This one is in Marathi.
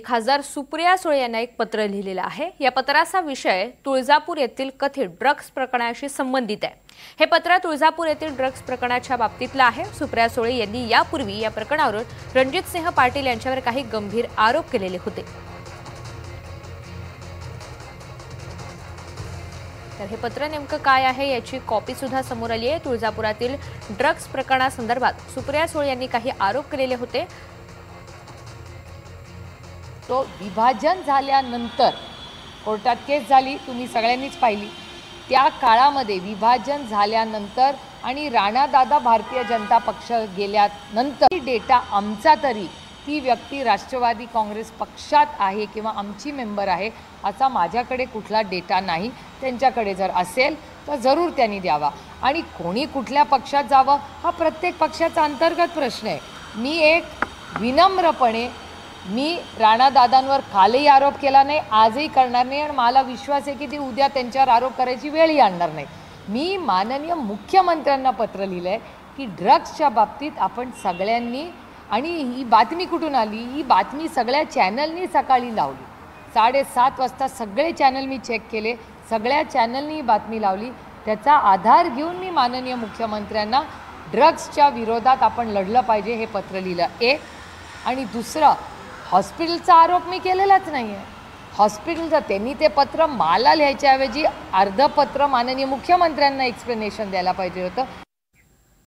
खासदार सुप्रिया सुळे यांना एक पत्र लिहिलेलं आहे। या पत्राचा विषय तुळजापूर येथील कथित ड्रग्ज प्रकरणाशी संबंधित आहे। हे पत्र तुळजापूर येथील ड्रग्ज प्रकरणाच्या बाबतीतलं आहे। सुप्रिया सुळे यांनी यापूर्वी या प्रकरणावर रणजितसिंह पाटील यांच्यावर काही गंभीर आरोप केलेले होते। तर हे पत्र नेमकं काय आहे याची कॉपी सुद्धा समोर आली आहे। तुळजापुरातील ड्रग्ज प्रकरणासंदर्भात सुप्रिया सुळे यांनी काही आरोप केलेले होते। तो विभाजन झाल्यानंतर कोर्टात केस झाली, तुम्ही सगळ्यांनीच पाहिली। त्या काळामध्ये विभाजन झाल्यानंतर आणि राणादादा भारतीय जनता पक्ष गेल्यानंतर डेटा आमचा तरी ती व्यक्ती राष्ट्रवादी काँग्रेस पक्षात आहे किंवा आमची मेंबर आहे असा माझ्याकडे कुठला डेटा नाही। त्यांच्याकडे जर असेल तर जरूर त्यांनी द्यावा आणि कोणी कुठल्या पक्षात जावं हा प्रत्येक पक्षाचा अंतर्गत प्रश्न आहे। मी एक विनम्रपणे मी राणादादांवर कालही आरोप केला नाही, आजही करणार नाही आणि मला विश्वास आहे की ती उद्या त्यांच्यावर आरोप करायची वेळही आणणार नाही। मी माननीय मुख्यमंत्र्यांना पत्र लिहिलं आहे की ड्रग्सच्या बाबतीत आपण सगळ्यांनी, आणि ही बातमी कुठून आली, ही बातमी सगळ्या चॅनलनी सकाळी लावली। 7:30 वाजता सगळे चॅनल मी चेक केले, सगळ्या चॅनलनी ही बातमी लावली। त्याचा आधार घेऊन मी माननीय मुख्यमंत्र्यांना ड्रग्सच्या विरोधात आपण लढलं पाहिजे हे पत्र लिहिलं। एक आणि दुसरं, हॉस्पिटलचा आरोप मी केलेलाच नाही आहे। हॉस्पिटलचं त्यांनी ते पत्र मला लिहायच्याऐवजी अर्ध पत्र माननीय मुख्यमंत्र्यांना एक्सप्लेनेशन द्यायला पाहिजे होतं।